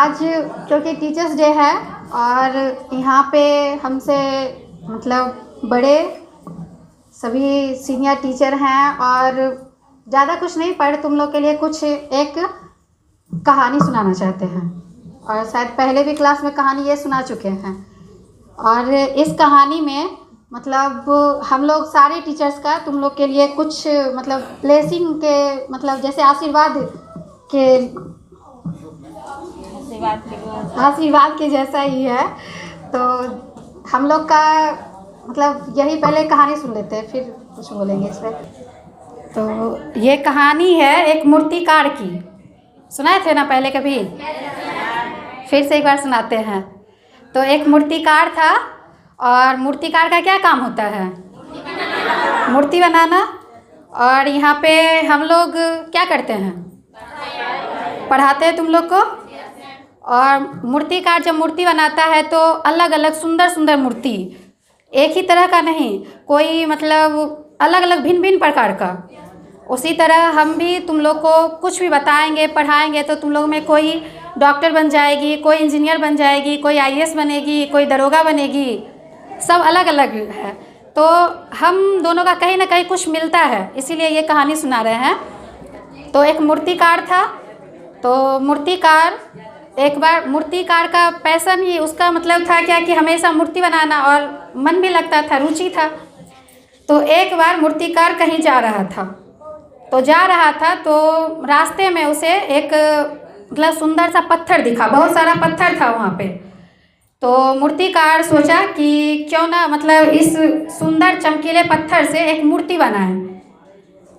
आज क्योंकि teachers day है और यहाँ पे हमसे मतलब बड़े सभी सीनियर टीचर हैं और ज़्यादा कुछ नहीं पर तुम लोग के लिए कुछ एक कहानी सुनाना चाहते हैं और शायद पहले भी क्लास में कहानी ये सुना चुके हैं। और इस कहानी में मतलब हम लोग सारे टीचर्स का तुम लोग के लिए कुछ मतलब ब्लेसिंग के मतलब जैसे आशीर्वाद के जैसा ही है। तो हम लोग का मतलब यही पहले कहानी सुन लेते हैं फिर कुछ बोलेंगे इसमें। तो ये कहानी है एक मूर्तिकार की। सुनाए थे ना पहले कभी? फिर से एक बार सुनाते हैं। तो एक मूर्तिकार था और मूर्तिकार का क्या काम होता है? मूर्ति बनाना। और यहाँ पे हम लोग क्या करते हैं? पढ़ाते हैं तुम लोग को। और मूर्तिकार जब मूर्ति बनाता है तो अलग अलग सुंदर सुंदर मूर्ति, एक ही तरह का नहीं, कोई मतलब अलग अलग भिन्न भिन्न प्रकार का। उसी तरह हम भी तुम लोग को कुछ भी बताएंगे पढ़ाएंगे तो तुम लोग में कोई डॉक्टर बन जाएगी, कोई इंजीनियर बन जाएगी, कोई आईएएस बनेगी, कोई दरोगा बनेगी, सब अलग अलग है। तो हम दोनों का कहीं ना कहीं कुछ मिलता है, इसीलिए ये कहानी सुना रहे हैं। तो एक मूर्तिकार था। तो मूर्तिकार का पैशन ही उसका मतलब था क्या कि हमेशा मूर्ति बनाना और मन भी लगता था, रुचि था। तो एक बार मूर्तिकार कहीं जा रहा था तो रास्ते में उसे एक मतलब सुंदर सा पत्थर दिखा, बहुत सारा पत्थर था वहाँ पे। तो मूर्तिकार सोचा कि क्यों ना मतलब इस सुंदर चमकीले पत्थर से एक मूर्ति बनाए।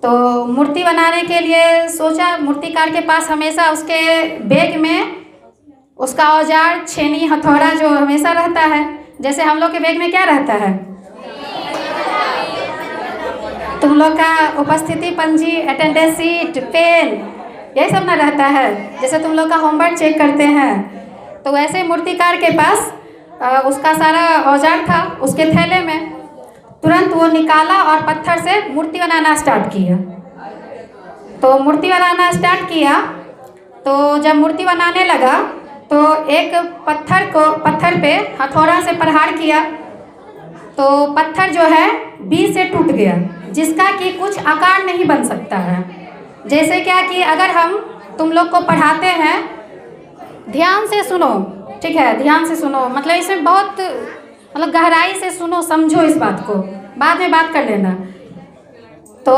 तो मूर्ति बनाने के लिए सोचा, मूर्तिकार के पास हमेशा उसके बैग में उसका औजार छेनी हथौड़ा जो हमेशा रहता है। जैसे हम लोग के बैग में क्या रहता है? तुम लोग का उपस्थिति पंजी, अटेंडेंस शीट, पेन, यही सब ना रहता है। जैसे तुम लोग का होमवर्क चेक करते हैं तो वैसे मूर्तिकार के पास उसका सारा औजार था उसके थैले में। तुरंत वो निकाला और पत्थर से मूर्ति बनाना स्टार्ट किया। तो मूर्ति बनाना स्टार्ट किया तो जब मूर्ति बनाने लगा तो एक पत्थर पे हथौड़ा से प्रहार किया तो पत्थर जो है बीच से टूट गया, जिसका कि कुछ आकार नहीं बन सकता है। जैसे क्या कि अगर हम तुम लोग को पढ़ाते हैं, ध्यान से सुनो, ठीक है? ध्यान से सुनो, मतलब इसमें बहुत मतलब गहराई से सुनो, समझो इस बात को, बाद में बात कर लेना। तो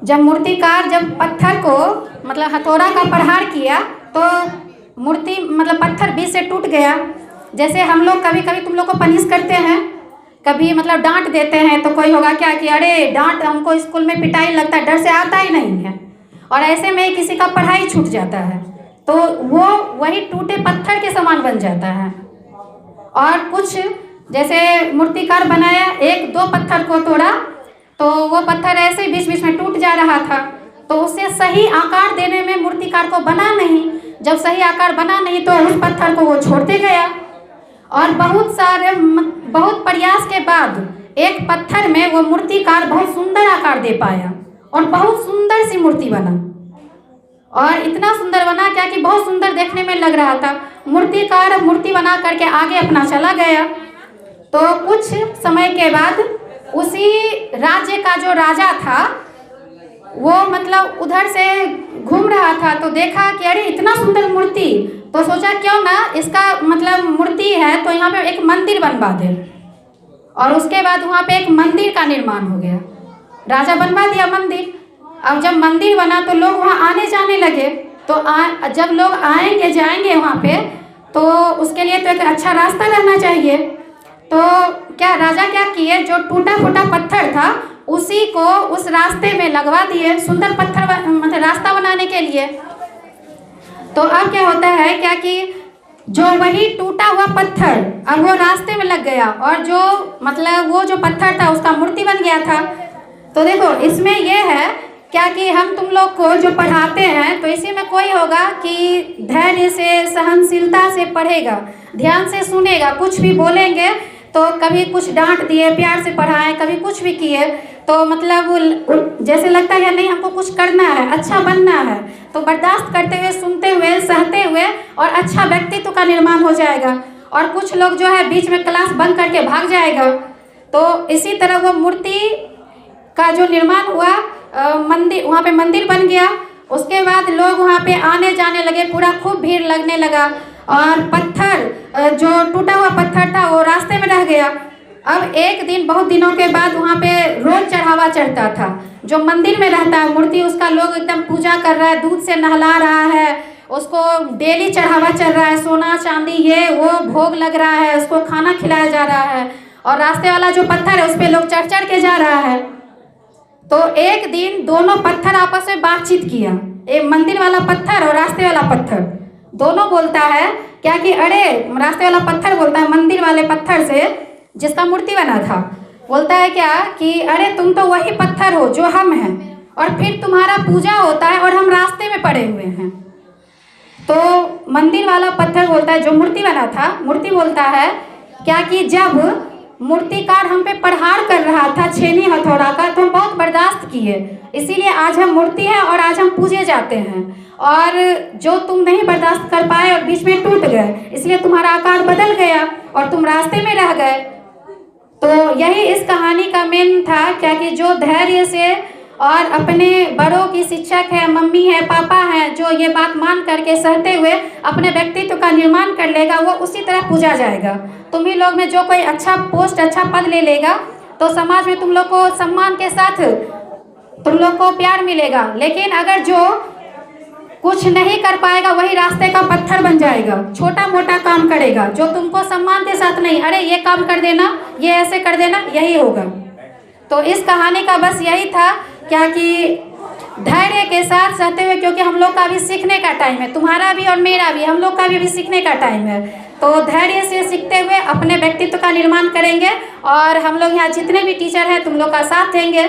जब मूर्तिकार जब पत्थर को मतलब हथौड़ा का प्रहार किया तो मूर्ति मतलब पत्थर बीच से टूट गया। जैसे हम लोग कभी कभी तुम लोग को पनिश करते हैं, कभी मतलब डांट देते हैं तो कोई होगा क्या कि अरे डांट, हमको स्कूल में पिटाई लगता है, डर से आता ही नहीं है, और ऐसे में किसी का पढ़ाई छूट जाता है तो वो वही टूटे पत्थर के समान बन जाता है। और कुछ जैसे मूर्तिकार बनाया, एक दो पत्थर को तोड़ा तो वो पत्थर ऐसे बीच बीच में टूट जा रहा था। तो उसे सही आकार देने में मूर्तिकार को बना नहीं। जब सही आकार बना नहीं तो उस पत्थर को वो छोड़ते गया और बहुत प्रयास के बाद एक पत्थर में वो मूर्तिकार बहुत सुंदर आकार दे पाया और बहुत सुंदर सी मूर्ति बना। और इतना सुंदर बना क्या कि बहुत सुंदर देखने में लग रहा था। मूर्तिकार मूर्ति बना करके आगे अपना चला गया। तो कुछ समय के बाद उसी राज्य का जो राजा था वो मतलब उधर से घूम रहा था तो देखा कि अरे इतना सुंदर मूर्ति, तो सोचा क्यों ना इसका मतलब मूर्ति है तो यहाँ पे एक मंदिर बनवा दे। और उसके बाद वहाँ पे एक मंदिर का निर्माण हो गया। राजा बनवा दिया मंदिर। अब जब मंदिर बना तो लोग वहाँ आने जाने लगे। तो जब लोग आएंगे जाएंगे वहाँ पे तो उसके लिए तो एक अच्छा रास्ता रहना चाहिए। तो क्या राजा क्या किए, जो टूटा फूटा पत्थर था उसी को उस रास्ते में लगवा दिए, सुंदर पत्थर मतलब रास्ता बनाने के लिए। तो अब क्या होता है क्या कि जो वही टूटा हुआ पत्थर अब वो रास्ते में लग गया और जो मतलब वो जो पत्थर था उसका मूर्ति बन गया था। तो देखो इसमें ये है क्या कि हम तुम लोग को जो पढ़ाते हैं तो इसी में कोई होगा कि धैर्य से सहनशीलता से पढ़ेगा, ध्यान से सुनेगा, कुछ भी बोलेंगे तो कभी कुछ डांट दिए, प्यार से पढ़ाए, कभी कुछ भी किए, तो मतलब जैसे लगता है नहीं हमको कुछ करना है, अच्छा बनना है, तो बर्दाश्त करते हुए, सुनते हुए, सहते हुए और अच्छा व्यक्तित्व का निर्माण हो जाएगा। और कुछ लोग जो है बीच में क्लास बंद करके भाग जाएगा। तो इसी तरह वो मूर्ति का जो निर्माण हुआ, मंदिर, वहाँ पे मंदिर बन गया। उसके बाद लोग वहाँ पे आने जाने लगे, पूरा खूब भीड़ लगने लगा। और पत्थर, जो टूटा हुआ पत्थर था वो रास्ते में रह गया। अब एक दिन, बहुत दिनों के बाद वहाँ पे रोज चढ़ावा चढ़ता था। जो मंदिर में रहता है मूर्ति, उसका लोग एकदम पूजा कर रहा है, दूध से नहला रहा है, उसको डेली चढ़ावा चल रहा है, सोना चांदी ये वो भोग लग रहा है, उसको खाना खिलाया जा रहा है। और रास्ते वाला जो पत्थर है उस पर लोग चढ़ चढ़ के जा रहा है। तो एक दिन दोनों पत्थर आपस में बातचीत किया, एक मंदिर वाला पत्थर और रास्ते वाला पत्थर। दोनों बोलता है क्या कि अरे, रास्ते वाला पत्थर बोलता है मंदिर वाले पत्थर से जिसका मूर्ति बना था, बोलता है क्या कि अरे तुम तो वही पत्थर हो जो हम हैं, और फिर तुम्हारा पूजा होता है और हम रास्ते में पड़े हुए हैं। तो मंदिर वाला पत्थर बोलता है, जो मूर्ति बना था, मूर्ति बोलता है क्या कि जब मूर्तिकार हम पे प्रहार कर रहा था छेनी हथौड़ा का, तो हम बहुत बर्दाश्त किए, इसीलिए आज हम मूर्ति हैं और आज हम पूजे जाते हैं। और जो तुम नहीं बर्दाश्त कर पाए और बीच में टूट गए, इसलिए तुम्हारा आकार बदल गया और तुम रास्ते में रह गए। तो यही इस कहानी का मेन था, क्या कि जो धैर्य से और अपने बड़ों की शिक्षक है, मम्मी है, पापा हैं, जो ये बात मान करके सहते हुए अपने व्यक्तित्व का निर्माण कर लेगा, वो उसी तरह पूजा जाएगा। तुम ही लोग में जो कोई अच्छा पोस्ट, अच्छा पद ले लेगा, तो समाज में तुम लोग को सम्मान के साथ तुम लोग को प्यार मिलेगा। लेकिन अगर जो कुछ नहीं कर पाएगा वही रास्ते का पत्थर बन जाएगा, छोटा मोटा काम करेगा, जो तुमको सम्मान के साथ नहीं, अरे ये काम कर देना, ये ऐसे कर देना, यही होगा। तो इस कहानी का बस यही था, क्या कि धैर्य के साथ सहते हुए, क्योंकि हम लोग का भी सीखने का टाइम है, तुम्हारा भी और मेरा भी, हम लोग का भी सीखने का टाइम है। तो धैर्य से सीखते हुए अपने व्यक्तित्व का निर्माण करेंगे, और हम लोग यहाँ जितने भी टीचर हैं तुम लोग का साथ देंगे।